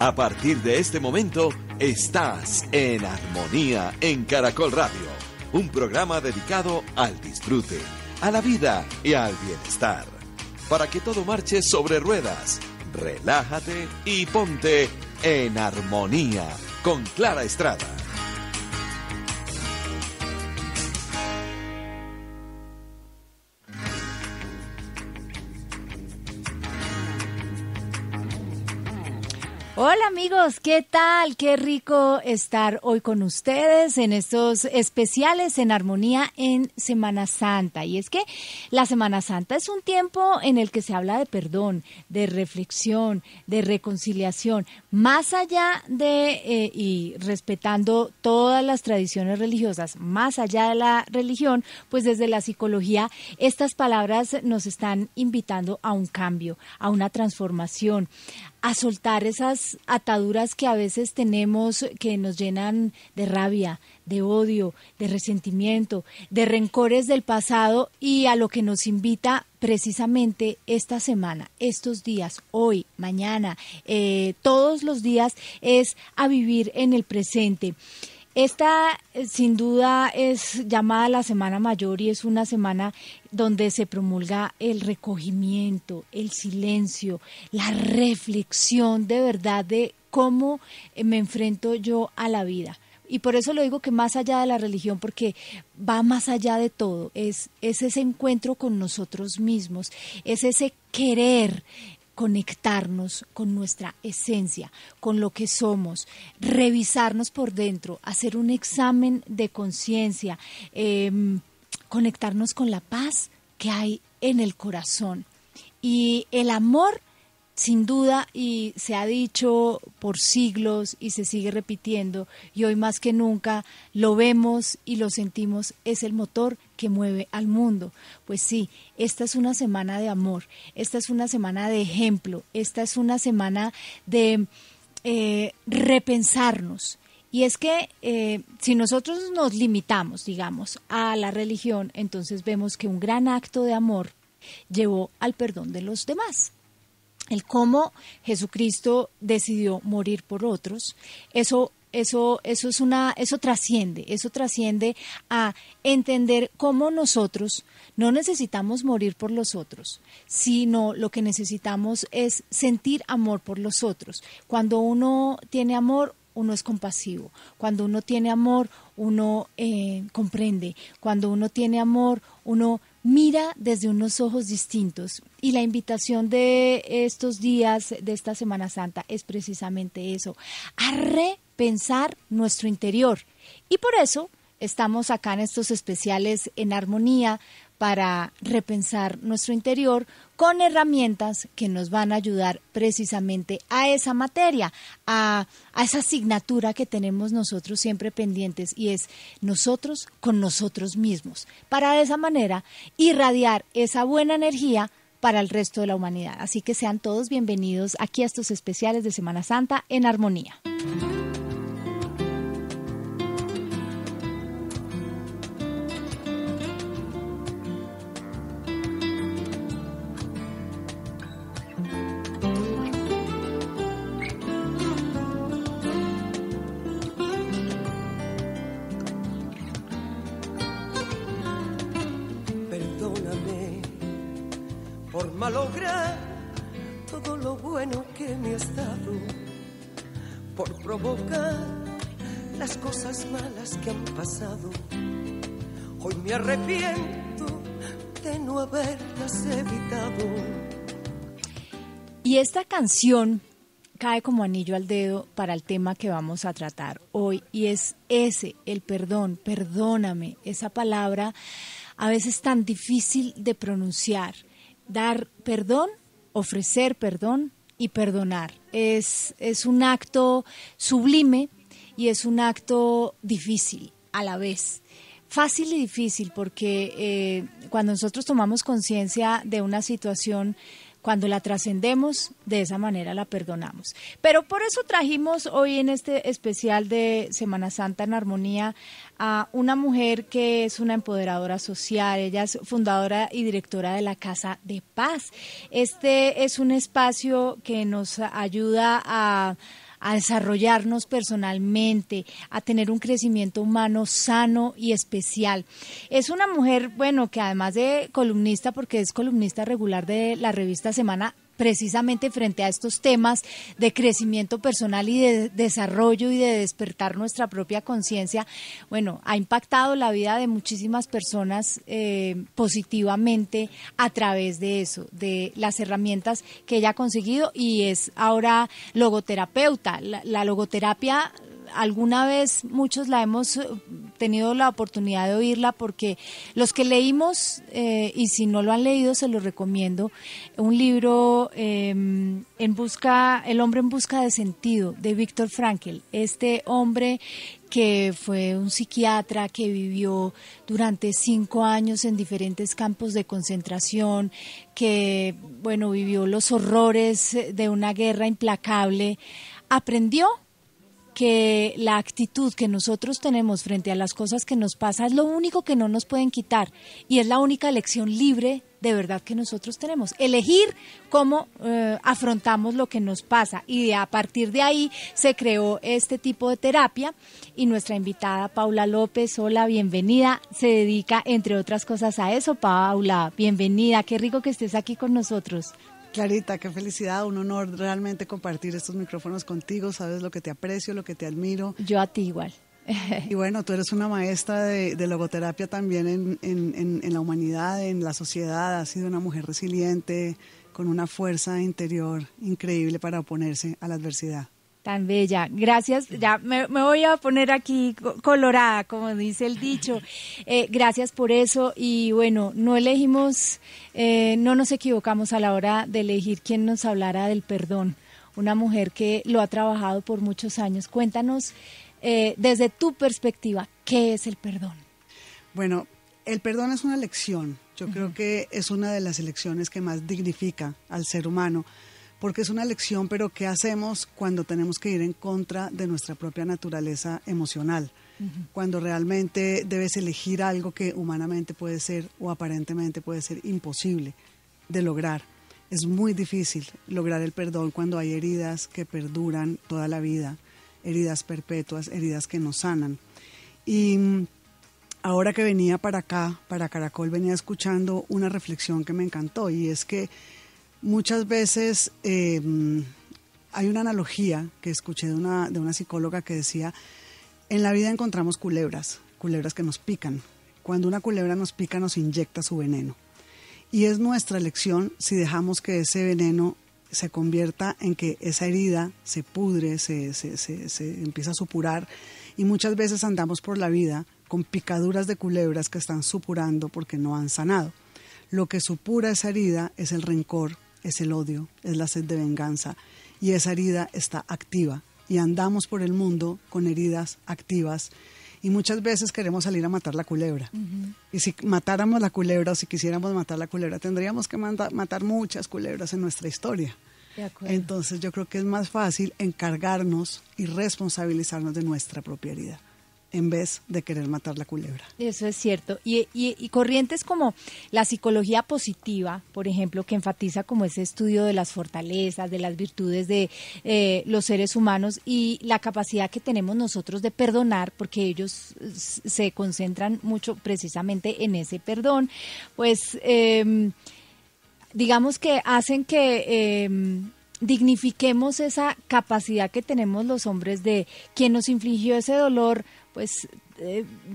A partir de este momento, estás en Armonía en Caracol Radio, un programa dedicado al disfrute, a la vida y al bienestar. Para que todo marche sobre ruedas, relájate y ponte en armonía con Clara Estrada. Hola amigos, ¿qué tal? Qué rico estar hoy con ustedes en estos especiales en Armonía en Semana Santa. Y es que la Semana Santa es un tiempo en el que se habla de perdón, de reflexión, de reconciliación, más allá de, y respetando todas las tradiciones religiosas, más allá de la religión, pues desde la psicología estas palabras nos están invitando a un cambio, a una transformación, a soltar esas ataduras que a veces tenemos que nos llenan de rabia, de odio, de resentimiento, de rencores del pasado y a lo que nos invita precisamente esta semana, estos días, hoy, mañana, todos los días es a vivir en el presente. Esta sin duda es llamada la Semana Mayor y es una semana donde se promulga el recogimiento, el silencio, la reflexión de verdad de cómo me enfrento yo a la vida. Y por eso lo digo que más allá de la religión, porque va más allá de todo, es ese encuentro con nosotros mismos, es ese querer conectarnos con nuestra esencia, con lo que somos, revisarnos por dentro, hacer un examen de conciencia, conectarnos con la paz que hay en el corazón. Y el amor, sin duda, y se ha dicho por siglos y se sigue repitiendo, y hoy más que nunca lo vemos y lo sentimos, es el motor que mueve al mundo. Pues sí, esta es una semana de amor, esta es una semana de ejemplo, esta es una semana de repensarnos. Y es que si nosotros nos limitamos, digamos, a la religión, entonces vemos que un gran acto de amor llevó al perdón de los demás. El cómo Jesucristo decidió morir por otros, eso trasciende a entender cómo nosotros no necesitamos morir por los otros, sino lo que necesitamos es sentir amor por los otros. Cuando uno tiene amor, uno es compasivo. Cuando uno tiene amor, uno comprende. Cuando uno tiene amor, uno mira desde unos ojos distintos. Y la invitación de estos días, de esta Semana Santa, es precisamente eso, a repensar nuestro interior. Y por eso estamos acá en estos especiales en Armonía para repensar nuestro interior con herramientas que nos van a ayudar precisamente a esa materia, a esa asignatura que tenemos nosotros siempre pendientes, y es nosotros con nosotros mismos, para de esa manera irradiar esa buena energía para el resto de la humanidad. Así que sean todos bienvenidos aquí a estos especiales de Semana Santa en Armonía. Malograr todo lo bueno que me has dado, por provocar las cosas malas que han pasado. Hoy me arrepiento de no haberlas evitado. Y esta canción cae como anillo al dedo para el tema que vamos a tratar hoy, y es ese, el perdón, perdóname, esa palabra a veces tan difícil de pronunciar. Dar perdón, ofrecer perdón y perdonar. Es un acto sublime y es un acto difícil a la vez. Fácil y difícil porque cuando nosotros tomamos conciencia de una situación, cuando la trascendemos, de esa manera la perdonamos. Pero por eso trajimos hoy en este especial de Semana Santa en Armonía a una mujer que es una empoderadora social. Ella es fundadora y directora de la Casa de Paz. Este es un espacio que nos ayuda a a desarrollarnos personalmente, a tener un crecimiento humano sano y especial. Es una mujer, bueno, que además de columnista, porque es columnista regular de la revista Semana, precisamente frente a estos temas de crecimiento personal y de desarrollo y de despertar nuestra propia conciencia, bueno, ha impactado la vida de muchísimas personas positivamente a través de eso, de las herramientas que ella ha conseguido, y es ahora logoterapeuta. La logoterapia, alguna vez muchos la hemos tenido la oportunidad de oírla, porque los que leímos, y si no lo han leído se lo recomiendo, un libro El hombre en busca de sentido, de Viktor Frankl. Este hombre que fue un psiquiatra que vivió durante 5 años en diferentes campos de concentración, que, bueno, vivió los horrores de una guerra implacable, aprendió que la actitud que nosotros tenemos frente a las cosas que nos pasan es lo único que no nos pueden quitar, y es la única elección libre de verdad que nosotros tenemos, elegir cómo afrontamos lo que nos pasa, y a partir de ahí se creó este tipo de terapia. Y nuestra invitada Paula López, hola, bienvenida, se dedica entre otras cosas a eso. Paula, bienvenida, qué rico que estés aquí con nosotros. Clarita, qué felicidad, un honor realmente compartir estos micrófonos contigo, sabes lo que te aprecio, lo que te admiro. Yo a ti igual. Y bueno, tú eres una maestra de logoterapia también en la humanidad, en la sociedad, has sido una mujer resiliente, con una fuerza interior increíble para oponerse a la adversidad. Tan bella, gracias, ya me voy a poner aquí colorada, como dice el dicho. Gracias por eso, y bueno, no nos equivocamos a la hora de elegir quién nos hablara del perdón, una mujer que lo ha trabajado por muchos años. Cuéntanos, desde tu perspectiva, ¿qué es el perdón? Bueno, el perdón es una elección, yo creo que es una de las elecciones que más dignifica al ser humano, porque es una elección, pero ¿qué hacemos cuando tenemos que ir en contra de nuestra propia naturaleza emocional? Cuando realmente debes elegir algo que humanamente puede ser o aparentemente puede ser imposible de lograr. Es muy difícil lograr el perdón cuando hay heridas que perduran toda la vida, heridas perpetuas, heridas que no sanan. Y ahora que venía para acá, para Caracol, venía escuchando una reflexión que me encantó, y es que muchas veces hay una analogía que escuché de una psicóloga que decía, en la vida encontramos culebras que nos pican. Cuando una culebra nos pica, nos inyecta su veneno. Y es nuestra elección si dejamos que ese veneno se convierta en que esa herida se pudre, se empieza a supurar, y muchas veces andamos por la vida con picaduras de culebras que están supurando porque no han sanado. Lo que supura esa herida es el rencor, es el odio, es la sed de venganza, y esa herida está activa, y andamos por el mundo con heridas activas, y muchas veces queremos salir a matar la culebra. Y si matáramos la culebra, o si quisiéramos matar la culebra, tendríamos que matar muchas culebras en nuestra historia. Entonces yo creo que es más fácil encargarnos y responsabilizarnos de nuestra propia herida, en vez de querer matar la culebra. Eso es cierto. Y corrientes como la psicología positiva, por ejemplo, que enfatiza como ese estudio de las fortalezas, de las virtudes de los seres humanos, y la capacidad que tenemos nosotros de perdonar, porque ellos se concentran mucho precisamente en ese perdón, pues digamos que hacen que dignifiquemos esa capacidad que tenemos los hombres de quien nos infligió ese dolor, pues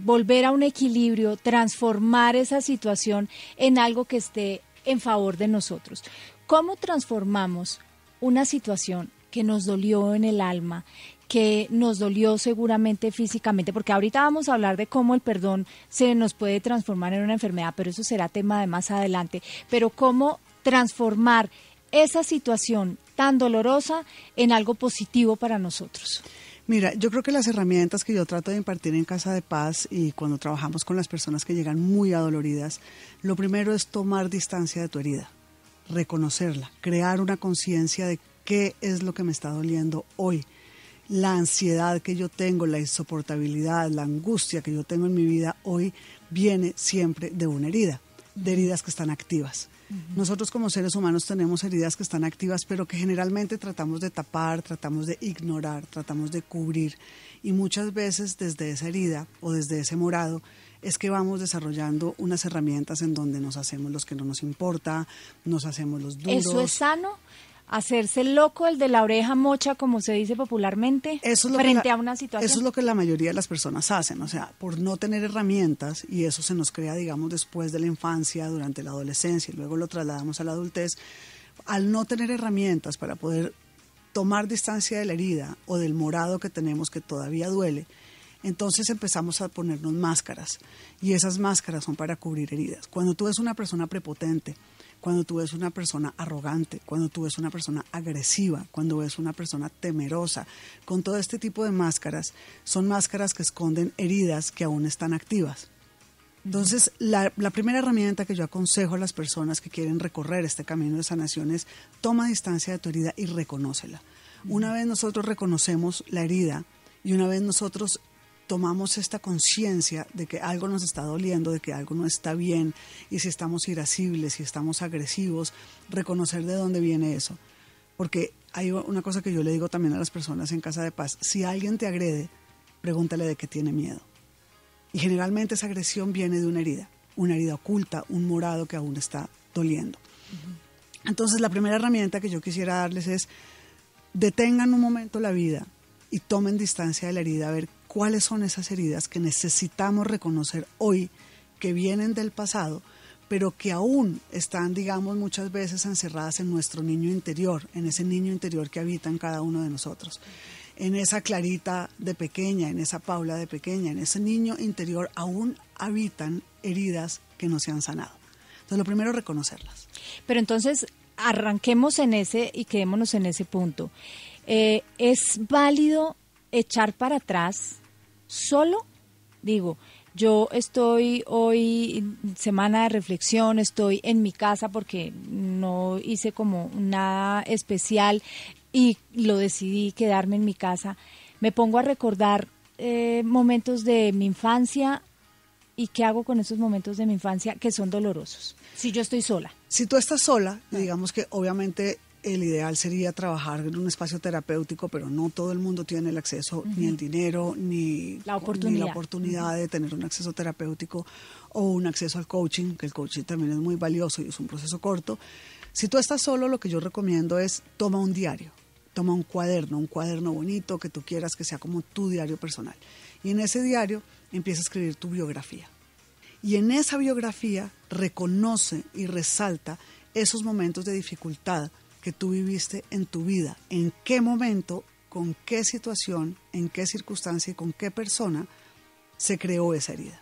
volver a un equilibrio, transformar esa situación en algo que esté en favor de nosotros. ¿Cómo transformamos una situación que nos dolió en el alma, que nos dolió seguramente físicamente? Porque ahorita vamos a hablar de cómo el perdón se nos puede transformar en una enfermedad, pero eso será tema de más adelante. Pero cómo transformar esa situación tan dolorosa en algo positivo para nosotros. Mira, yo creo que las herramientas que yo trato de impartir en Casa de Paz y cuando trabajamos con las personas que llegan muy adoloridas, lo primero es tomar distancia de tu herida, reconocerla, crear una conciencia de qué es lo que me está doliendo hoy. La ansiedad que yo tengo, la insoportabilidad, la angustia que yo tengo en mi vida hoy viene siempre de una herida, de heridas que están activas. Nosotros como seres humanos tenemos heridas que están activas, pero que generalmente tratamos de tapar, tratamos de ignorar, tratamos de cubrir. Y muchas veces desde esa herida o desde ese morado es que vamos desarrollando unas herramientas en donde nos hacemos los que no nos importa, nos hacemos los duros. ¿Eso es sano? ¿Hacerse loco, el de la oreja mocha, como se dice popularmente, frente a una situación? Eso es lo que la mayoría de las personas hacen, o sea, por no tener herramientas, y eso se nos crea, digamos, después de la infancia, durante la adolescencia, y luego lo trasladamos a la adultez. Al no tener herramientas para poder tomar distancia de la herida o del morado que tenemos que todavía duele, entonces empezamos a ponernos máscaras, y esas máscaras son para cubrir heridas. Cuando tú ves una persona prepotente, cuando tú ves una persona arrogante, cuando tú ves una persona agresiva, cuando ves una persona temerosa, con todo este tipo de máscaras, son máscaras que esconden heridas que aún están activas. Entonces, la primera herramienta que yo aconsejo a las personas que quieren recorrer este camino de sanación es: toma distancia de tu herida y reconócela. Una vez nosotros reconocemos la herida y una vez nosotros tomamos esta conciencia de que algo nos está doliendo, de que algo no está bien, y si estamos irascibles, si estamos agresivos, reconocer de dónde viene eso. Porque hay una cosa que yo le digo también a las personas en Casa de Paz: si alguien te agrede, pregúntale de qué tiene miedo. Y generalmente esa agresión viene de una herida oculta, un morado que aún está doliendo. Entonces, la primera herramienta que yo quisiera darles es: detengan un momento la vida y tomen distancia de la herida, a ver cuáles son esas heridas que necesitamos reconocer hoy, que vienen del pasado, pero que aún están, digamos, muchas veces encerradas en nuestro niño interior, en ese niño interior que habita en cada uno de nosotros. En esa Clarita de pequeña, en esa Paula de pequeña, en ese niño interior aún habitan heridas que no se han sanado. Entonces, lo primero es reconocerlas. Pero entonces, arranquemos en ese y quedémonos en ese punto. ¿Es válido echar para atrás solo? Digo, yo estoy hoy, semana de reflexión, estoy en mi casa porque no hice como nada especial y lo decidí quedarme en mi casa. Me pongo a recordar momentos de mi infancia. ¿Y qué hago con esos momentos de mi infancia que son dolorosos? Si yo estoy sola. Si tú estás sola, digamos que obviamente el ideal sería trabajar en un espacio terapéutico, pero no todo el mundo tiene el acceso, ni el dinero, ni la oportunidad de tener un acceso terapéutico o un acceso al coaching, que el coaching también es muy valioso y es un proceso corto. Si tú estás solo, lo que yo recomiendo es: toma un diario, toma un cuaderno bonito que tú quieras que sea como tu diario personal. Y en ese diario empieza a escribir tu biografía. Y en esa biografía reconoce y resalta esos momentos de dificultad que tú viviste en tu vida. En qué momento, con qué situación, en qué circunstancia y con qué persona se creó esa herida.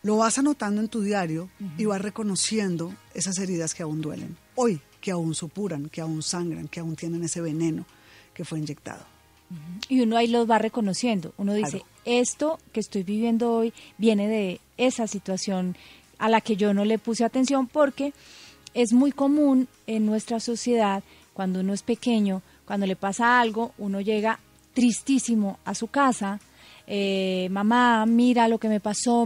Lo vas anotando en tu diario y vas reconociendo esas heridas que aún duelen hoy, que aún supuran, que aún sangran, que aún tienen ese veneno que fue inyectado. Y uno ahí los va reconociendo. Uno dice, claro, esto que estoy viviendo hoy viene de esa situación a la que yo no le puse atención, porque es muy común en nuestra sociedad, cuando uno es pequeño, cuando le pasa algo, uno llega tristísimo a su casa. Mamá, mira lo que me pasó,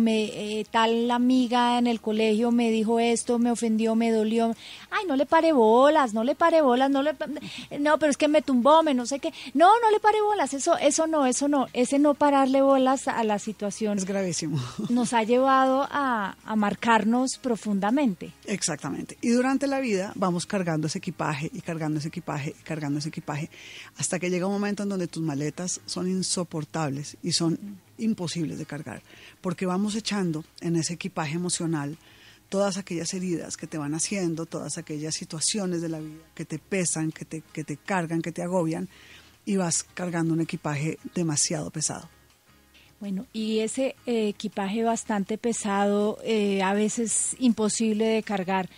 tal amiga en el colegio me dijo esto, me ofendió, me dolió. Ay, no le pare bolas, no, pero es que me tumbó, no sé qué. No le pare bolas, eso no. Ese no pararle bolas a la situación es gravísimo. Nos ha llevado a marcarnos profundamente. Exactamente. Y durante la vida vamos cargando ese equipaje y cargando ese equipaje y cargando ese equipaje, hasta que llega un momento en donde tus maletas son insoportables y son imposibles de cargar, porque vamos echando en ese equipaje emocional todas aquellas heridas que te van haciendo, todas aquellas situaciones de la vida que te pesan, que te cargan, que te agobian, y vas cargando un equipaje demasiado pesado. Bueno, y ese equipaje bastante pesado, a veces imposible de cargar,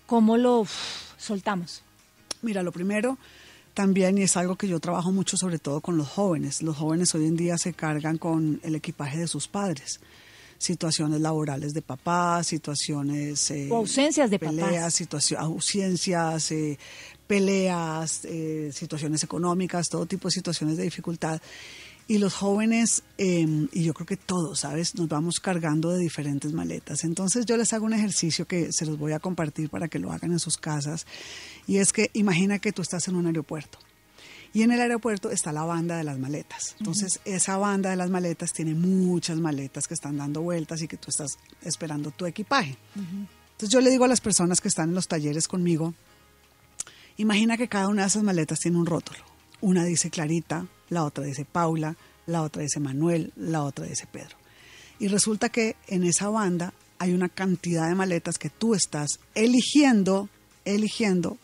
¿cómo lo soltamos? Mira, lo primero también, y es algo que yo trabajo mucho, sobre todo con los jóvenes. Los jóvenes hoy en día se cargan con el equipaje de sus padres. Situaciones laborales de papás, situaciones... o ausencias de peleas, ausencias, peleas, situaciones económicas, todo tipo de situaciones de dificultad. Y los jóvenes, y yo creo que todos, ¿sabes? Nos vamos cargando de diferentes maletas. Entonces yo les hago un ejercicio que se los voy a compartir para que lo hagan en sus casas. Y es que imagina que tú estás en un aeropuerto. Y en el aeropuerto está la banda de las maletas. Entonces esa banda de las maletas tiene muchas maletas que están dando vueltas y que tú estás esperando tu equipaje. Entonces yo le digo a las personas que están en los talleres conmigo, imagina que cada una de esas maletas tiene un rótulo. Una dice Clarita, la otra dice Paula, la otra dice Manuel, la otra dice Pedro. Y resulta que en esa banda hay una cantidad de maletas que tú estás eligiendo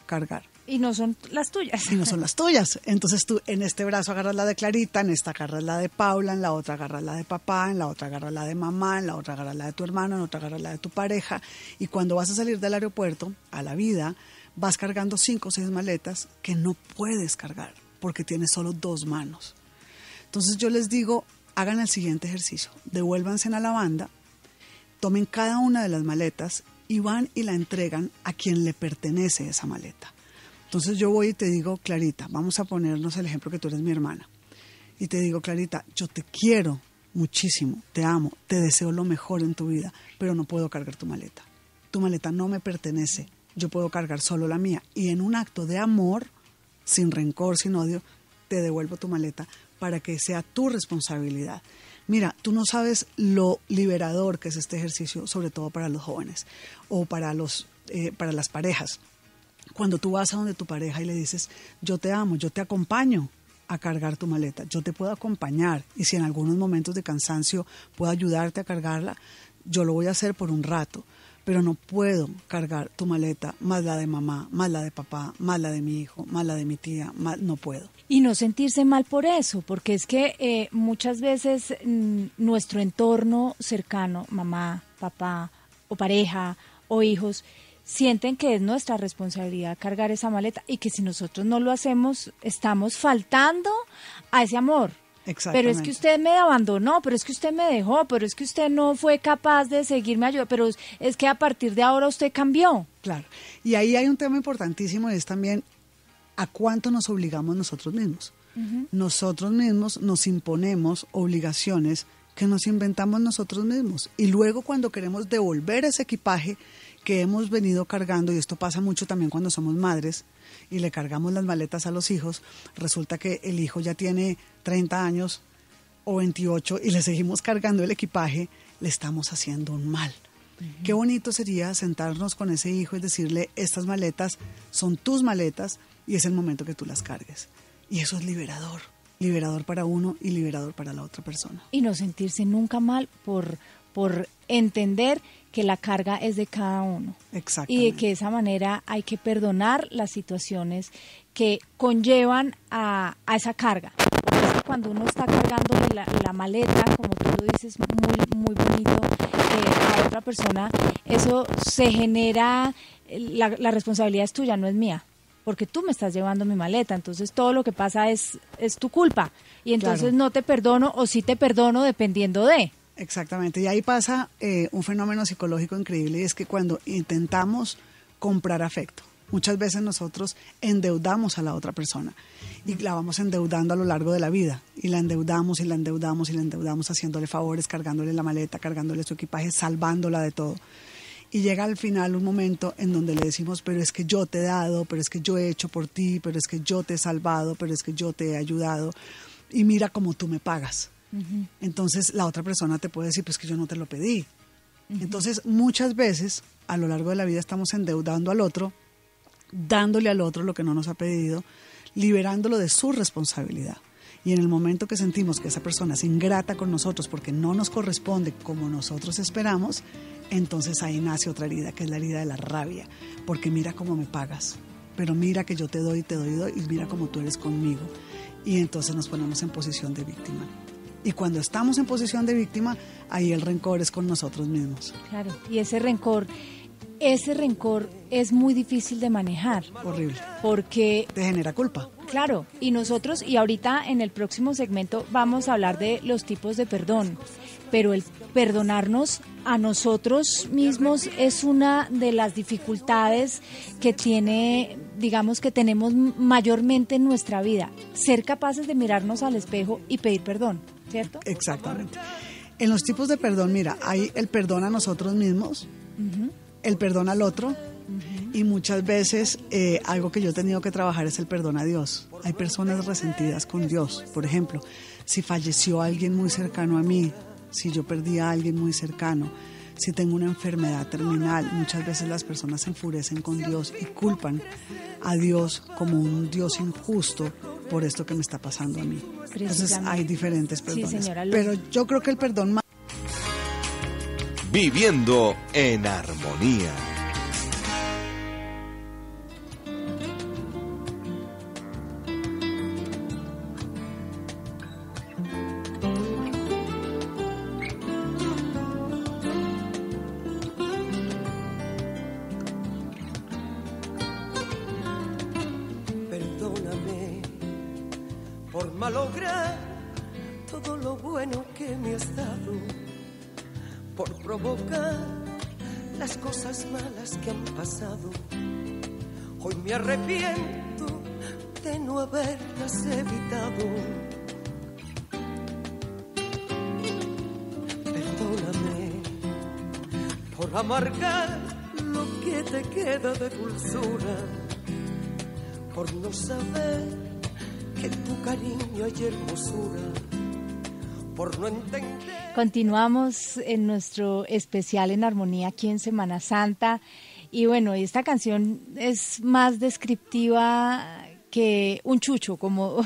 cargar. Y no son las tuyas. Y no son las tuyas. Entonces tú en este brazo agarras la de Clarita, en esta agarras la de Paula, en la otra agarras la de papá, en la otra agarras la de mamá, en la otra agarras la de tu hermano, en la otra agarras la de tu pareja. Y cuando vas a salir del aeropuerto a la vida, vas cargando 5 o 6 maletas que no puedes cargar porque tienes solo 2 manos. Entonces yo les digo, hagan el siguiente ejercicio. Devuélvanse a la banda, tomen cada una de las maletas y van y la entregan a quien le pertenece esa maleta. Entonces yo voy y te digo, Clarita, vamos a ponernos el ejemplo que tú eres mi hermana. Y te digo, Clarita, yo te quiero muchísimo, te amo, te deseo lo mejor en tu vida, pero no puedo cargar tu maleta. Tu maleta no me pertenece, yo puedo cargar solo la mía. Y en un acto de amor, sin rencor, sin odio, te devuelvo tu maleta para que sea tu responsabilidad. Mira, tú no sabes lo liberador que es este ejercicio, sobre todo para los jóvenes o para las parejas. Cuando tú vas a donde tu pareja y le dices, yo te amo, yo te acompaño a cargar tu maleta, yo te puedo acompañar y si en algunos momentos de cansancio puedo ayudarte a cargarla, yo lo voy a hacer por un rato, pero no puedo cargar tu maleta, más la de mamá, más la de papá, más la de mi hijo, más la de mi tía, no puedo. Y no sentirse mal por eso, porque es que muchas veces nuestro entorno cercano, mamá, papá o pareja o hijos, sienten que es nuestra responsabilidad cargar esa maleta y que si nosotros no lo hacemos, estamos faltando a ese amor. Pero es que usted me abandonó, pero es que usted me dejó, pero es que usted no fue capaz de seguirme ayudando, pero es que a partir de ahora usted cambió. Claro, y ahí hay un tema importantísimo y es también a cuánto nos obligamos nosotros mismos. Nosotros mismos nos imponemos obligaciones que nos inventamos nosotros mismos y luego cuando queremos devolver ese equipaje que hemos venido cargando, y esto pasa mucho también cuando somos madres y le cargamos las maletas a los hijos, resulta que el hijo ya tiene 30 años o 28 y le seguimos cargando el equipaje, le estamos haciendo un mal. Qué bonito sería sentarnos con ese hijo y decirle, estas maletas son tus maletas y es el momento que tú las cargues. Y eso es liberador, liberador para uno y liberador para la otra persona. Y no sentirse nunca mal por entender que la carga es de cada uno. Exactamente. Y de que de esa manera hay que perdonar las situaciones que conllevan a esa carga. Porque es que cuando uno está cargando la maleta, como tú lo dices muy, muy bonito, a otra persona, eso se genera, la responsabilidad es tuya, no es mía. Porque tú me estás llevando mi maleta, entonces todo lo que pasa es tu culpa. Y entonces no te perdono o sí te perdono dependiendo de... Exactamente, y ahí pasa un fenómeno psicológico increíble y es que cuando intentamos comprar afecto, muchas veces nosotros endeudamos a la otra persona y la vamos endeudando a lo largo de la vida y la endeudamos y la endeudamos y la endeudamos haciéndole favores, cargándole la maleta, cargándole su equipaje, salvándola de todo. Y llega al final un momento en donde le decimos, pero es que yo te he dado, pero es que yo he hecho por ti, pero es que yo te he salvado, pero es que yo te he ayudado y mira cómo tú me pagas. Entonces la otra persona te puede decir, pues que yo no te lo pedí. Entonces muchas veces a lo largo de la vida estamos endeudando al otro, dándole al otro lo que no nos ha pedido, liberándolo de su responsabilidad. Y en el momento que sentimos que esa persona es ingrata con nosotros porque no nos corresponde como nosotros esperamos, entonces ahí nace otra herida, que es la herida de la rabia. Porque mira cómo me pagas, pero mira que yo te doy, y mira cómo tú eres conmigo. Y entonces nos ponemos en posición de víctima. Y cuando estamos en posición de víctima, ahí el rencor es con nosotros mismos. Claro, y ese rencor ese rencor es muy difícil de manejar. Horrible. Porque Te genera culpa. claro, y nosotros, y ahorita en el próximo segmento vamos a hablar de los tipos de perdón, pero el perdonarnos a nosotros mismos es una de las dificultades que tiene, digamos, que tenemos mayormente en nuestra vida, ser capaces de mirarnos al espejo y pedir perdón, ¿cierto? Exactamente. En los tipos de perdón, mira, hay el perdón a nosotros mismos, el perdón al otro, y muchas veces algo que yo he tenido que trabajar es el perdón a Dios. Hay personas resentidas con Dios. Por ejemplo, si falleció alguien muy cercano a mí, si yo perdí a alguien muy cercano, si tengo una enfermedad terminal, muchas veces las personas se enfurecen con Dios y culpan a Dios como un Dios injusto por esto que me está pasando a mí. Entonces hay diferentes perdones. Sí, señora. Pero yo creo que el perdón más... Viviendo en armonía. Perdóname por malograr todo lo bueno que me has dado, por provocar las cosas malas que han pasado. Hoy me arrepiento de no haberlas evitado. Perdóname por amargar lo que te queda de dulzura, por no saber que en tu cariño hay hermosura, por no entender. Continuamos en nuestro especial en armonía aquí en Semana Santa y bueno, esta canción es más descriptiva que un chucho, como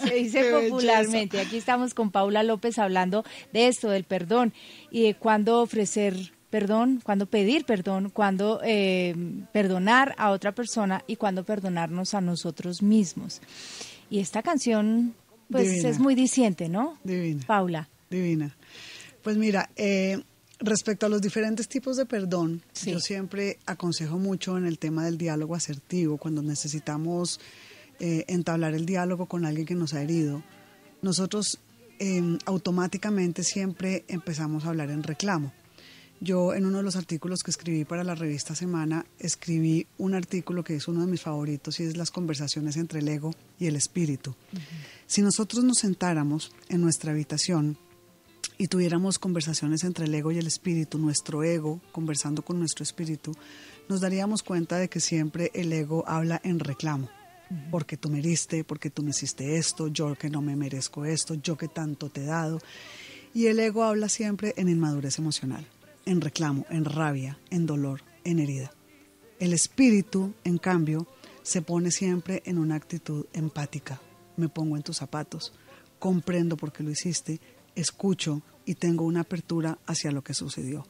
se dice popularmente. Aquí estamos con Paula López hablando de esto, del perdón y de cuándo ofrecer perdón, cuándo pedir perdón, cuándo perdonar a otra persona y cuándo perdonarnos a nosotros mismos. Y esta canción pues Divina. es muy diciente, ¿no? Divina. Paula. Divina. Pues mira, respecto a los diferentes tipos de perdón, Sí. yo siempre aconsejo mucho en el tema del diálogo asertivo, cuando necesitamos entablar el diálogo con alguien que nos ha herido. Nosotros automáticamente siempre empezamos a hablar en reclamo. Yo en uno de los artículos que escribí para la revista Semana, escribí un artículo que es uno de mis favoritos y es las conversaciones entre el ego y el espíritu. Si nosotros nos sentáramos en nuestra habitación y tuviéramos conversaciones entre el ego y el espíritu, nuestro ego conversando con nuestro espíritu, nos daríamos cuenta de que siempre el ego habla en reclamo. Porque tú me heriste, porque tú me hiciste esto, yo que no me merezco esto, yo que tanto te he dado. Y el ego habla siempre en inmadurez emocional, en reclamo, en rabia, en dolor, en herida. El espíritu, en cambio, se pone siempre en una actitud empática. Me pongo en tus zapatos, comprendo por qué lo hiciste, escucho y tengo una apertura hacia lo que sucedió.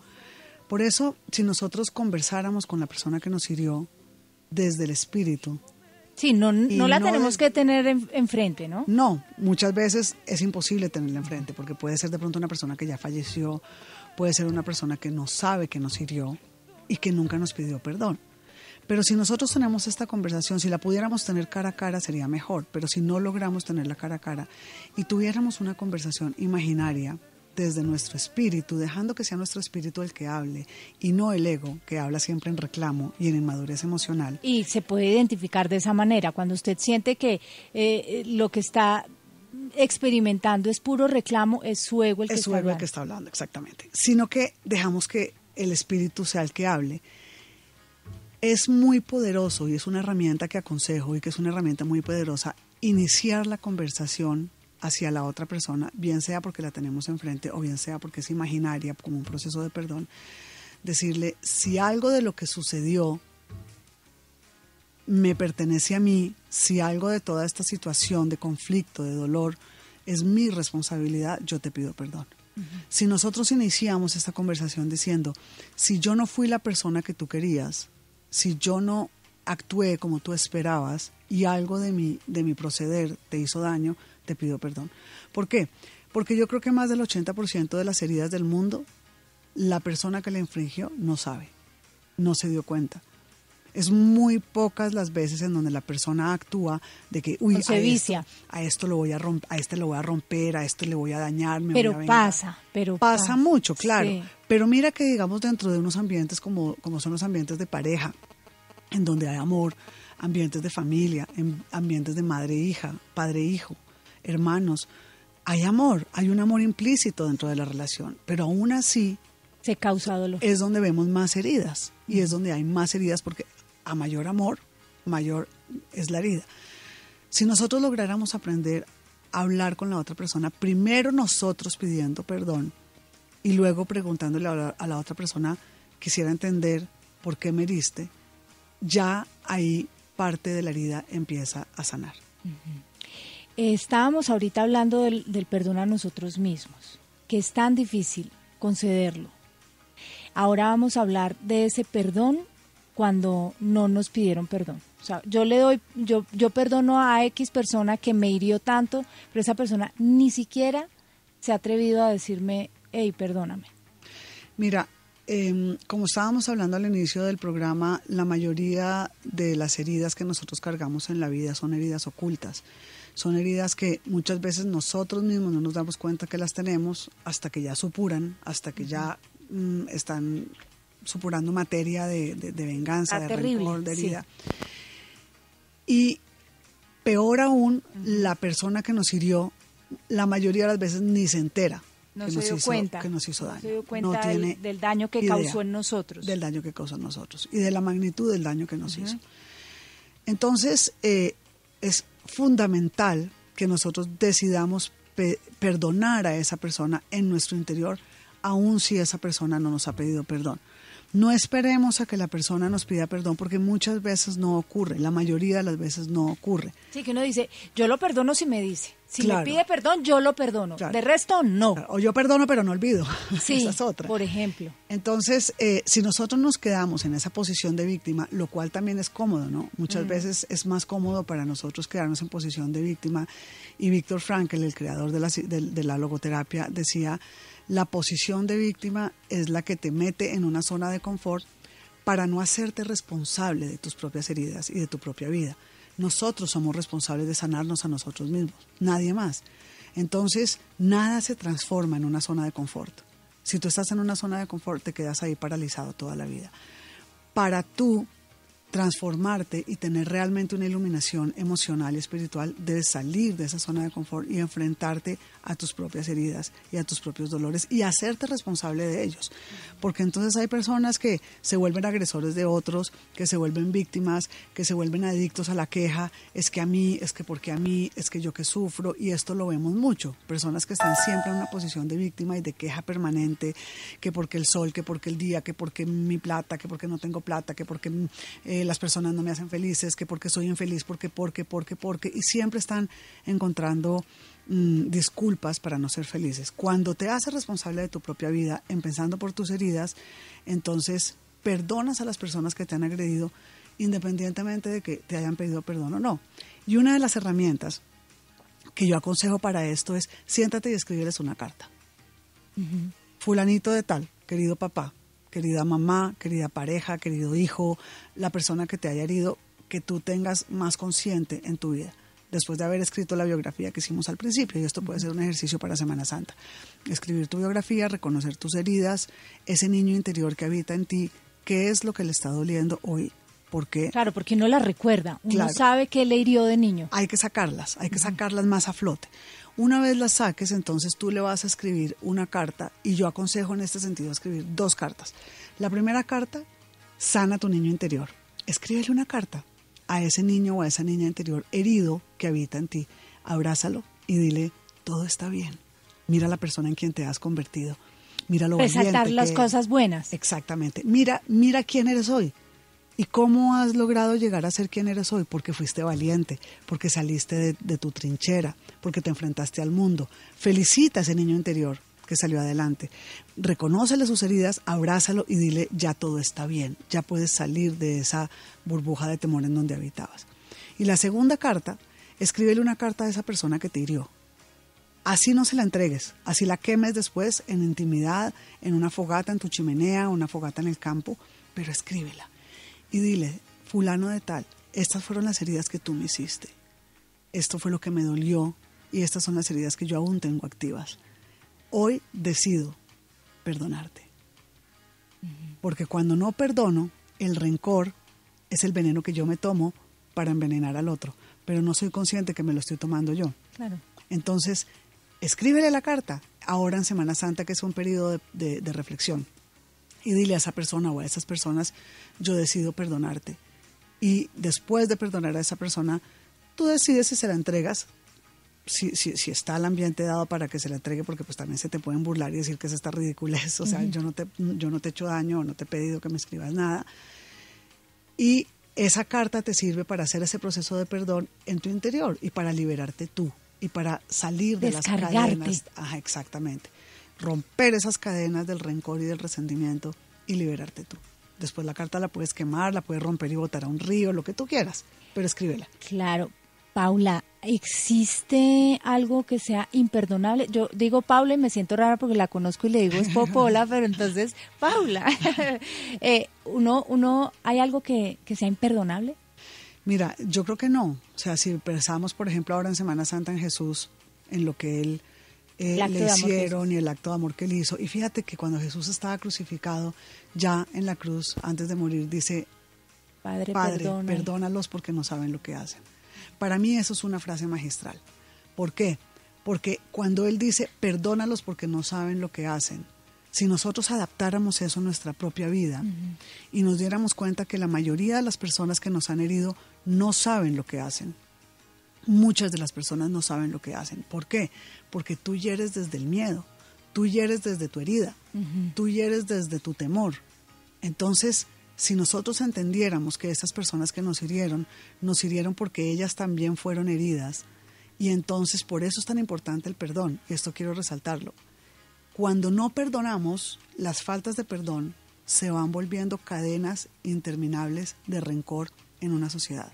Por eso, si nosotros conversáramos con la persona que nos hirió desde el espíritu... Sí, no la no tenemos que tener enfrente, ¿no? No, muchas veces es imposible tenerla enfrente porque puede ser de pronto una persona que ya falleció, puede ser una persona que no sabe que nos hirió y que nunca nos pidió perdón. Pero si nosotros tenemos esta conversación, si la pudiéramos tener cara a cara sería mejor, pero si no logramos tenerla cara a cara y tuviéramos una conversación imaginaria desde nuestro espíritu, dejando que sea nuestro espíritu el que hable y no el ego que habla siempre en reclamo y en inmadurez emocional. Y se puede identificar de esa manera, cuando usted siente que lo que está experimentando es puro reclamo, es su ego el que Es está su ego el hablando. que está hablando, exactamente. Sino que dejamos que el espíritu sea el que hable. Es muy poderoso y es una herramienta que aconsejo y que es una herramienta muy poderosa iniciar la conversación hacia la otra persona, bien sea porque la tenemos enfrente o bien sea porque es imaginaria como un proceso de perdón, decirle si algo de lo que sucedió me pertenece a mí, si algo de toda esta situación de conflicto, de dolor, es mi responsabilidad, yo te pido perdón. Si nosotros iniciamos esta conversación diciendo, si yo no fui la persona que tú querías, si yo no actué como tú esperabas y algo de mi proceder te hizo daño, te pido perdón. ¿Por qué? Porque yo creo que más del 80% de las heridas del mundo, la persona que la infringió no sabe. no se dio cuenta. Es muy pocas las veces en donde la persona actúa de que, uy, se vicia. A esto lo voy a romper, a este lo voy a romper, a este le voy a dañar, pero voy a vengar. Pasa mucho, claro. Sí. Pero mira que, digamos, dentro de unos ambientes como son los ambientes de pareja, en donde hay amor, ambientes de familia, ambientes de madre-hija, padre-hijo, hermanos, hay amor, hay un amor implícito dentro de la relación, pero aún así se causa dolor. Es donde vemos más heridas, y es donde hay más heridas porque a mayor amor, mayor es la herida. Si nosotros lográramos aprender a hablar con la otra persona, primero nosotros pidiendo perdón y luego preguntándole a la otra persona, quisiera entender por qué me heriste, ya ahí parte de la herida empieza a sanar. Estábamos ahorita hablando del perdón a nosotros mismos, que es tan difícil concederlo. Ahora vamos a hablar de ese perdón cuando no nos pidieron perdón. O sea, yo perdono a X persona que me hirió tanto, pero esa persona ni siquiera se ha atrevido a decirme, hey, perdóname. Mira, como estábamos hablando al inicio del programa, la mayoría de las heridas que nosotros cargamos en la vida son heridas ocultas. Son heridas que muchas veces nosotros mismos no nos damos cuenta que las tenemos hasta que ya supuran, hasta que ya están supurando materia de venganza, de rencor, de herida. Sí. Y peor aún, la persona que nos hirió, la mayoría de las veces ni se entera. No se dio cuenta. Que nos hizo daño. No se dio cuenta del daño que causó en nosotros. Del daño que causó en nosotros y de la magnitud del daño que nos hizo. Entonces, es fundamental que nosotros decidamos perdonar a esa persona en nuestro interior, aun si esa persona no nos ha pedido perdón. No esperemos a que la persona nos pida perdón porque muchas veces no ocurre, la mayoría de las veces no ocurre. Sí, que uno dice, yo lo perdono si me dice. Si claro. me pide perdón, yo lo perdono. Claro. De resto, no. Claro. O yo perdono, pero no olvido. Sí, esa es otra. Por ejemplo. Entonces, si nosotros nos quedamos en esa posición de víctima, lo cual también es cómodo, ¿no? Muchas veces es más cómodo para nosotros quedarnos en posición de víctima. Y Viktor Frankl, el creador de la logoterapia, decía, la posición de víctima es la que te mete en una zona de confort para no hacerte responsable de tus propias heridas y de tu propia vida. Nosotros somos responsables de sanarnos a nosotros mismos, nadie más. Entonces, nada se transforma en una zona de confort. Si tú estás en una zona de confort, te quedas ahí paralizado toda la vida. Para tú transformarte y tener realmente una iluminación emocional y espiritual, debes salir de esa zona de confort y enfrentarte a tus propias heridas y a tus propios dolores y hacerte responsable de ellos. Porque entonces hay personas que se vuelven agresores de otros, que se vuelven víctimas, que se vuelven adictos a la queja, es que a mí, es que porque a mí, es que yo que sufro, y esto lo vemos mucho. Personas que están siempre en una posición de víctima y de queja permanente, que porque el sol, que porque el día, que porque mi plata, que porque no tengo plata, que porque las personas no me hacen felices, que porque soy infeliz, porque, y siempre están encontrando disculpas para no ser felices. Cuando te haces responsable de tu propia vida, empezando por tus heridas, entonces perdonas a las personas que te han agredido, independientemente de que te hayan pedido perdón o no. Y una de las herramientas que yo aconsejo para esto es, siéntate y escríbeles una carta. Fulanito de tal, querido papá, querida mamá, querida pareja, querido hijo, la persona que te haya herido, que tú tengas más consciente en tu vida, después de haber escrito la biografía que hicimos al principio, y esto puede ser un ejercicio para Semana Santa. Escribir tu biografía, reconocer tus heridas, ese niño interior que habita en ti, qué es lo que le está doliendo hoy, por qué. Claro, porque uno la recuerda, uno claro. sabe que le hirió de niño. Hay que sacarlas más a flote. Una vez las saques, entonces tú le vas a escribir una carta, y yo aconsejo en este sentido escribir 2 cartas. La primera carta, sana tu niño interior. Escríbele una carta a ese niño o a esa niña interior herido que habita en ti. Abrázalo y dile, todo está bien. Mira la persona en quien te has convertido. Mira lo valiente que eres. Resaltar las cosas buenas. Exactamente. Mira quién eres hoy. ¿Y cómo has logrado llegar a ser quien eres hoy? Porque fuiste valiente, porque saliste de tu trinchera, porque te enfrentaste al mundo. Felicita a ese niño interior que salió adelante. Reconócele sus heridas, abrázalo y dile, ya todo está bien, ya puedes salir de esa burbuja de temor en donde habitabas. Y la segunda carta, escríbele una carta a esa persona que te hirió. Así no se la entregues, así la quemes después en intimidad, en una fogata en tu chimenea, una fogata en el campo, pero escríbela. Y dile, fulano de tal, estas fueron las heridas que tú me hiciste. Esto fue lo que me dolió y estas son las heridas que yo aún tengo activas. Hoy decido perdonarte. Porque cuando no perdono, el rencor es el veneno que yo me tomo para envenenar al otro, pero no soy consciente que me lo estoy tomando yo. Claro. Entonces, escríbele la carta, ahora en Semana Santa, que es un periodo de reflexión, y dile a esa persona o a esas personas, yo decido perdonarte. Y después de perdonar a esa persona, tú decides si se la entregas, si está el ambiente dado para que se la entregue, porque pues también se te pueden burlar y decir que es esta ridiculez, o sea, yo no te he hecho daño, no te he pedido que me escribas nada. Y esa carta te sirve para hacer ese proceso de perdón en tu interior y para liberarte tú y para salir de las cadenas. Ajá, exactamente. Romper esas cadenas del rencor y del resentimiento y liberarte tú. Después la carta la puedes quemar, la puedes romper y botar a un río, lo que tú quieras, pero escríbela. Claro. Paula, ¿existe algo que sea imperdonable? Yo digo Paula y me siento rara porque la conozco y le digo es Popola, pero entonces Paula. ¿Hay algo que sea imperdonable? Mira, yo creo que no. O sea, si pensamos, por ejemplo, ahora en Semana Santa en Jesús, en lo que Él le hicieron y el acto de amor que Él hizo. Y fíjate que cuando Jesús estaba crucificado, ya en la cruz, antes de morir, dice, Padre, perdónalos porque no saben lo que hacen. Para mí eso es una frase magistral. ¿Por qué? Porque cuando Él dice, perdónalos porque no saben lo que hacen, si nosotros adaptáramos eso a nuestra propia vida y nos diéramos cuenta que la mayoría de las personas que nos han herido no saben lo que hacen. Muchas de las personas no saben lo que hacen. ¿Por qué? Porque tú hieres desde el miedo, tú hieres desde tu herida, tú hieres desde tu temor. Entonces, si nosotros entendiéramos que esas personas que nos hirieron porque ellas también fueron heridas, y entonces por eso es tan importante el perdón, y esto quiero resaltarlo. Cuando no perdonamos, las faltas de perdón se van volviendo cadenas interminables de rencor en una sociedad.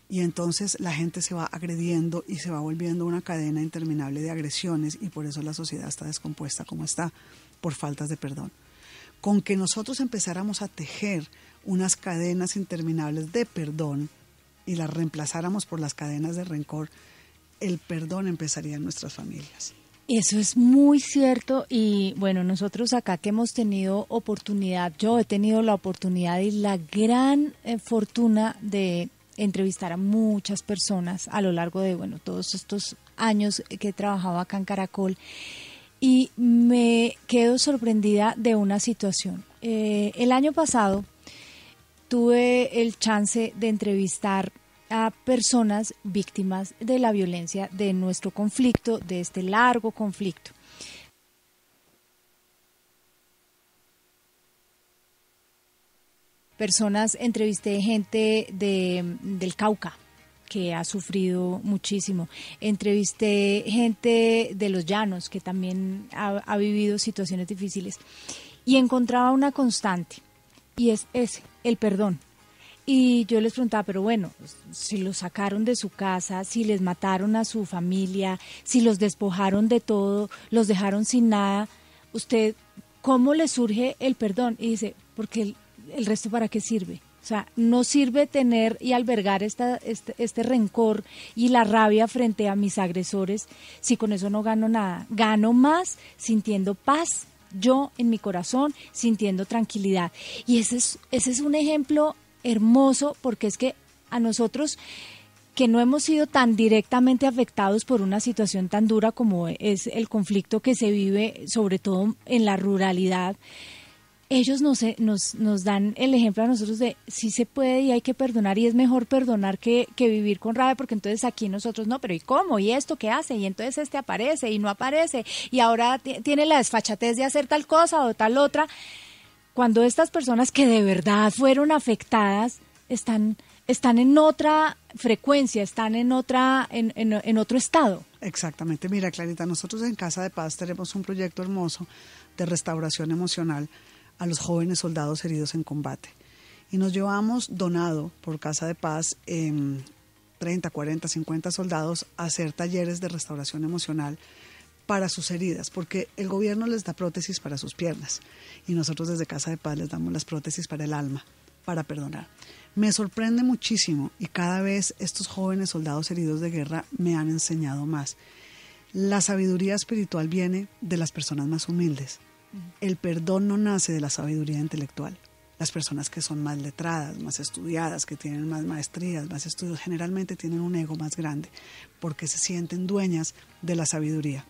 Y entonces la gente se va agrediendo y se va volviendo una cadena interminable de agresiones, y por eso la sociedad está descompuesta como está, por faltas de perdón. Con que nosotros empezáramos a tejer unas cadenas interminables de perdón y las reemplazáramos por las cadenas de rencor, el perdón empezaría en nuestras familias. Eso es muy cierto y bueno, nosotros acá que hemos tenido oportunidad, yo he tenido la oportunidad y la gran fortuna de entrevistar a muchas personas a lo largo de todos estos años que he trabajado acá en Caracol. Y me quedo sorprendida de una situación. El año pasado tuve el chance de entrevistar a personas víctimas de la violencia de nuestro conflicto, de este largo conflicto. Entrevisté gente del Cauca, que ha sufrido muchísimo. Entrevisté gente de los llanos que también ha vivido situaciones difíciles y encontraba una constante y es el perdón. Y yo les preguntaba, pero bueno, si los sacaron de su casa, si les mataron a su familia, si los despojaron de todo, los dejaron sin nada, ¿usted cómo le surge el perdón? Y dice, porque el resto ¿para qué sirve? O sea, no sirve tener y albergar este rencor y la rabia frente a mis agresores si con eso no gano nada. Gano más sintiendo paz, yo en mi corazón, sintiendo tranquilidad. Y ese es un ejemplo hermoso porque es que a nosotros que no hemos sido tan directamente afectados por una situación tan dura como es el conflicto que se vive, sobre todo en la ruralidad, ellos nos dan el ejemplo a nosotros de sí se puede y hay que perdonar y es mejor perdonar que vivir con rabia, porque entonces aquí nosotros no, pero ¿y cómo? ¿Y esto qué hace? Y entonces este aparece y no aparece y ahora tiene la desfachatez de hacer tal cosa o tal otra, cuando estas personas que de verdad fueron afectadas están en otra frecuencia, están en otro estado. Exactamente. Mira, Clarita, nosotros en Casa de Paz tenemos un proyecto hermoso de restauración emocional a los jóvenes soldados heridos en combate. Y nos llevamos donado por Casa de Paz 30, 40, 50 soldados a hacer talleres de restauración emocional para sus heridas, porque el gobierno les da prótesis para sus piernas y nosotros desde Casa de Paz les damos las prótesis para el alma, para perdonar. Me sorprende muchísimo y cada vez estos jóvenes soldados heridos de guerra me han enseñado más. La sabiduría espiritual viene de las personas más humildes. El perdón no nace de la sabiduría intelectual. Las personas que son más letradas, más estudiadas, que tienen más maestrías, más estudios, generalmente tienen un ego más grande porque se sienten dueñas de la sabiduría.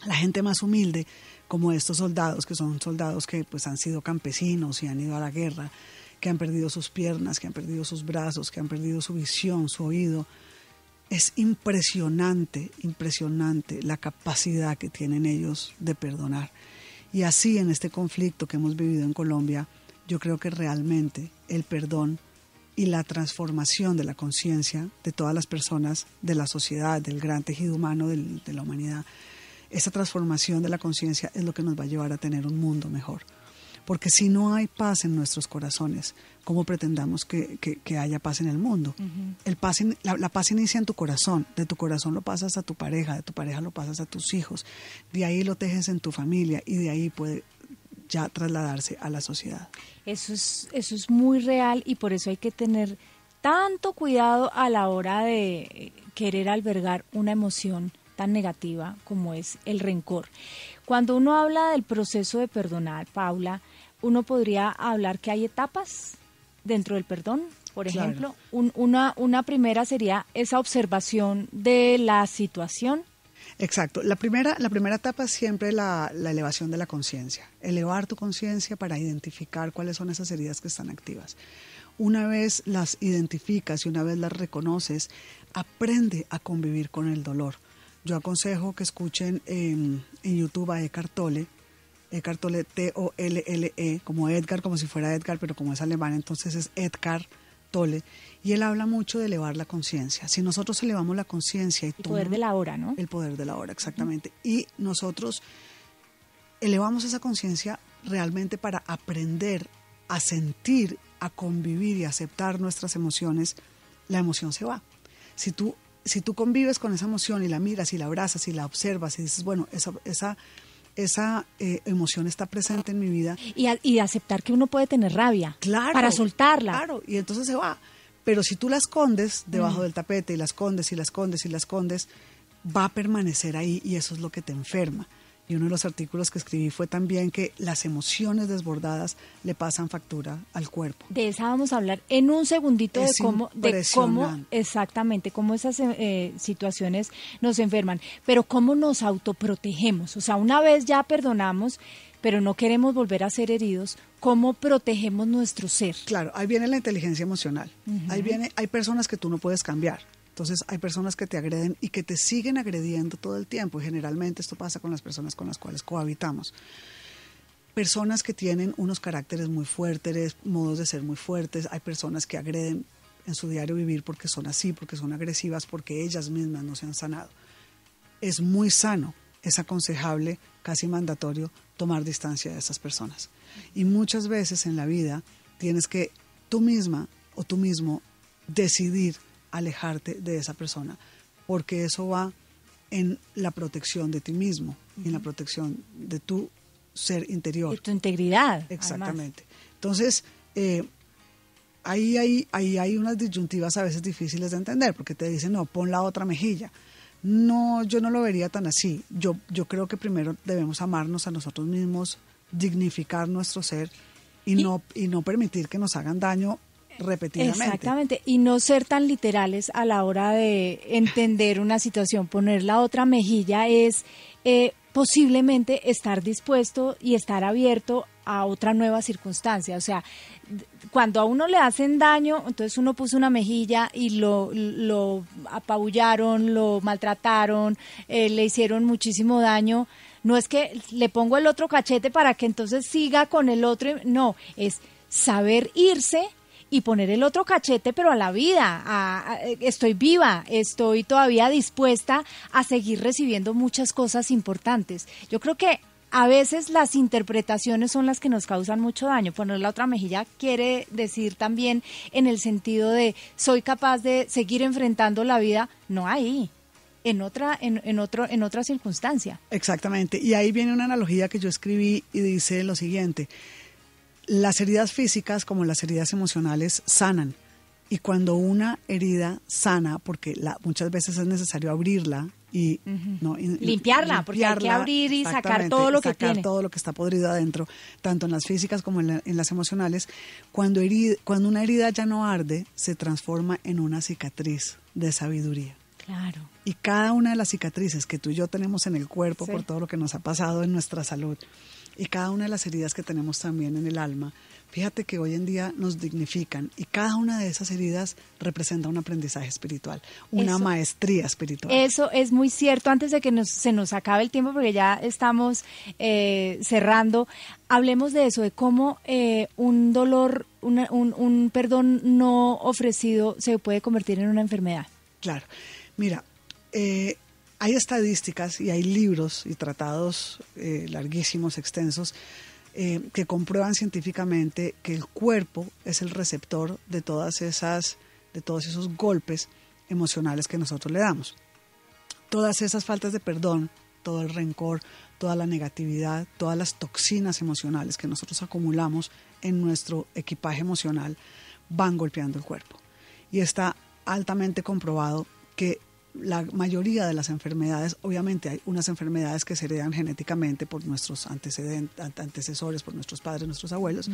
La gente más humilde, como estos soldados, que son soldados que pues han sido campesinos y han ido a la guerra, que han perdido sus piernas, que han perdido sus brazos, que han perdido su visión, su oído. Es impresionante, impresionante la capacidad que tienen ellos de perdonar. Y así en este conflicto que hemos vivido en Colombia, yo creo que realmente el perdón y la transformación de la conciencia de todas las personas, de la sociedad, del gran tejido humano de la humanidad, esa transformación de la conciencia es lo que nos va a llevar a tener un mundo mejor. Porque si no hay paz en nuestros corazones, ¿cómo pretendamos que haya paz en el mundo? La paz inicia en tu corazón, de tu corazón lo pasas a tu pareja, de tu pareja lo pasas a tus hijos, de ahí lo tejes en tu familia y de ahí puede ya trasladarse a la sociedad. Eso es muy real y por eso hay que tener tanto cuidado a la hora de querer albergar una emoción tan negativa como es el rencor. Cuando uno habla del proceso de perdonar, Paula, uno podría hablar que hay etapas dentro del perdón. Por ejemplo, una primera sería esa observación de la situación. Exacto. La primera etapa es siempre la elevación de la conciencia. Elevar tu conciencia para identificar cuáles son esas heridas que están activas. Una vez las identificas y una vez las reconoces, aprende a convivir con el dolor. Yo aconsejo que escuchen en YouTube a Eckhart Tolle, Tolle, como Edgar, como si fuera Edgar, pero como es alemán, entonces es Eckhart Tolle. Y él habla mucho de elevar la conciencia. Si nosotros elevamos la conciencia... El poder de la hora, ¿no? El poder de la hora, exactamente. Y nosotros elevamos esa conciencia realmente para aprender a sentir, a convivir y a aceptar nuestras emociones, la emoción se va. Si tú convives con esa emoción y la miras y la abrazas y la observas y dices, bueno, esa emoción está presente en mi vida. Y aceptar que uno puede tener rabia, claro, para soltarla. Claro, y entonces se va. Pero si tú la escondes debajo del tapete y la escondes y la escondes y la escondes, va a permanecer ahí y eso es lo que te enferma. Y uno de los artículos que escribí fue también que las emociones desbordadas le pasan factura al cuerpo. De esa vamos a hablar en un segundito, de cómo exactamente, cómo esas situaciones nos enferman, pero cómo nos autoprotegemos. O sea, una vez ya perdonamos, pero no queremos volver a ser heridos, ¿cómo protegemos nuestro ser? Claro, ahí viene la inteligencia emocional. Hay personas que tú no puedes cambiar. Entonces hay personas que te agreden y que te siguen agrediendo todo el tiempo. Y generalmente esto pasa con las personas con las cuales cohabitamos. Personas que tienen unos caracteres muy fuertes, modos de ser muy fuertes. Hay personas que agreden en su diario vivir porque son así, porque son agresivas, porque ellas mismas no se han sanado. Es muy sano, es aconsejable, casi mandatorio, tomar distancia de esas personas. Y muchas veces en la vida tienes que tú misma o tú mismo decidir alejarte de esa persona, porque eso va en la protección de ti mismo, en la protección de tu ser interior. De tu integridad. Exactamente. Además. Entonces, ahí hay unas disyuntivas a veces difíciles de entender, porque te dicen, no, pon la otra mejilla. No, yo no lo vería tan así. Yo creo que primero debemos amarnos a nosotros mismos, dignificar nuestro ser y no permitir que nos hagan daño repetidamente. Exactamente, y no ser tan literales a la hora de entender una situación. Poner la otra mejilla es posiblemente estar dispuesto y estar abierto a otra nueva circunstancia. O sea, cuando a uno le hacen daño, entonces uno puso una mejilla y lo apabullaron, lo maltrataron, le hicieron muchísimo daño. No es que le pongo el otro cachete para que entonces siga con el otro, no, es saber irse y poner el otro cachete, pero a la vida, estoy viva, estoy todavía dispuesta a seguir recibiendo muchas cosas importantes. Yo creo que a veces las interpretaciones son las que nos causan mucho daño. Poner la otra mejilla quiere decir también en el sentido de soy capaz de seguir enfrentando la vida, no ahí. en otra circunstancia. Exactamente. Y ahí viene una analogía que yo escribí y dice lo siguiente: las heridas físicas como las heridas emocionales sanan. Y cuando una herida sana, porque muchas veces es necesario abrirla y, ¿no? Limpiarla, porque hay que abrir y sacar todo lo que tiene. Todo lo que está podrido adentro, tanto en las físicas como en las emocionales. Cuando una herida ya no arde, se transforma en una cicatriz de sabiduría. Claro. Y cada una de las cicatrices que tú y yo tenemos en el cuerpo, sí, por todo lo que nos ha pasado en nuestra salud, y cada una de las heridas que tenemos también en el alma, fíjate que hoy en día nos dignifican, y cada una de esas heridas representa un aprendizaje espiritual, una maestría espiritual. Eso es muy cierto. Antes de que se nos acabe el tiempo, porque ya estamos cerrando, hablemos de eso, de cómo un dolor, un perdón no ofrecido se puede convertir en una enfermedad. Claro. Mira, hay estadísticas y hay libros y tratados larguísimos, extensos, que comprueban científicamente que el cuerpo es el receptor de todos esos golpes emocionales que nosotros le damos. Todas esas faltas de perdón, todo el rencor, toda la negatividad, todas las toxinas emocionales que nosotros acumulamos en nuestro equipaje emocional van golpeando el cuerpo. Y está altamente comprobado que la mayoría de las enfermedades, obviamente hay unas enfermedades que se heredan genéticamente por nuestros antecesores, por nuestros padres, nuestros abuelos,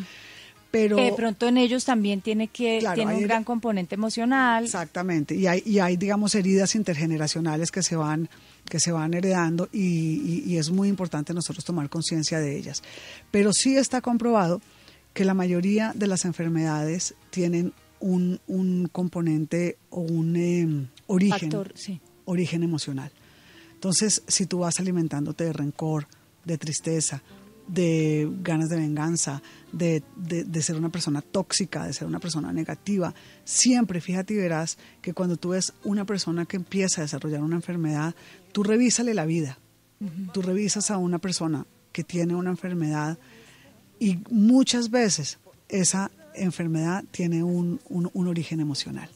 pero que de pronto en ellos también tiene un gran componente emocional. Exactamente, y hay digamos heridas intergeneracionales que se van heredando y es muy importante nosotros tomar conciencia de ellas. Pero sí está comprobado que la mayoría de las enfermedades tienen un componente o un origen emocional. Entonces, si tú vas alimentándote de rencor, de tristeza, de ganas de venganza, de ser una persona tóxica, de ser una persona negativa, siempre fíjate y verás que cuando tú ves una persona que empieza a desarrollar una enfermedad, tú revísale la vida. Tú revisas a una persona que tiene una enfermedad y muchas veces esa enfermedad tiene un origen emocional.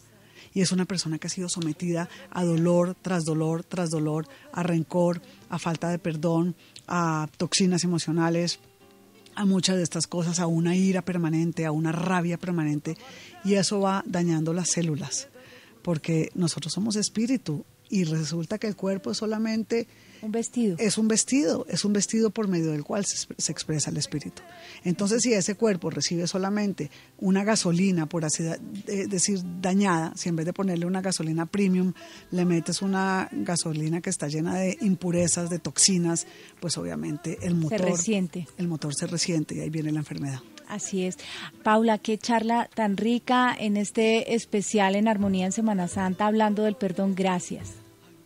Y es una persona que ha sido sometida a dolor tras dolor tras dolor, a rencor, a falta de perdón, a toxinas emocionales, a muchas de estas cosas, a una ira permanente, a una rabia permanente. Y eso va dañando las células, porque nosotros somos espíritu y resulta que el cuerpo es solamente un vestido. Es un vestido por medio del cual se expresa el espíritu. Entonces, si ese cuerpo recibe solamente una gasolina, por así decir, dañada, si en vez de ponerle una gasolina premium, le metes una gasolina que está llena de impurezas, de toxinas, pues obviamente el motor se resiente y ahí viene la enfermedad. Así es. Paula, qué charla tan rica en este especial en Armonía en Semana Santa, hablando del perdón. Gracias.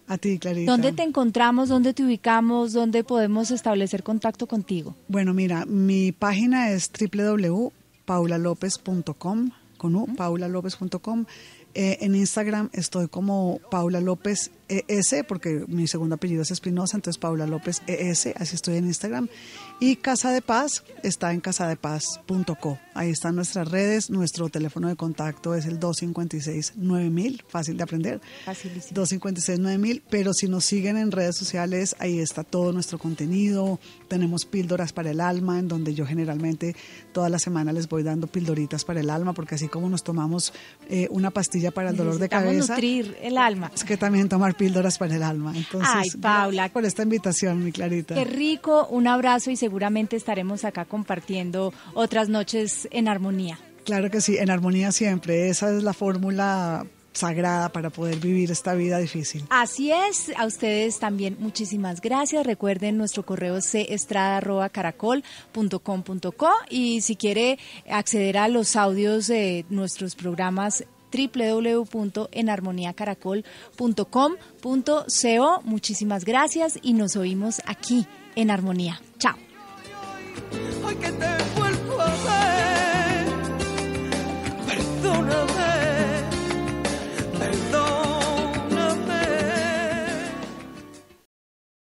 A ti, Clarita. ¿Dónde te encontramos? ¿Dónde te ubicamos? ¿Dónde podemos establecer contacto contigo? Bueno, mira, mi página es www.paulalopez.com, paulalopez.com. En Instagram estoy como Paula López ES, porque mi segundo apellido es Espinosa, entonces Paula López ES, así estoy en Instagram. Y Casa de Paz está en casadepaz.co. Ahí están nuestras redes, nuestro teléfono de contacto es el 256-9000, fácil de aprender. Facilísimo. 256-9000, pero si nos siguen en redes sociales, ahí está todo nuestro contenido. Tenemos píldoras para el alma, en donde yo generalmente toda la semana les voy dando pildoritas para el alma, porque así como nos tomamos una pastilla para el dolor de cabeza, nutrir el alma. Es que también tomar píldoras para el alma. Entonces, ay, Paula, por esta invitación, mi Clarita. Qué rico, un abrazo y seguramente estaremos acá compartiendo otras noches en armonía. Claro que sí, en armonía siempre. Esa es la fórmula sagrada para poder vivir esta vida difícil. Así es, a ustedes también muchísimas gracias. Recuerden, nuestro correo es cestrada@caracol.com.co y si quiere acceder a los audios de nuestros programas, www.enarmoniacaracol.com.co. Muchísimas gracias y nos oímos aquí en Armonía. Chao.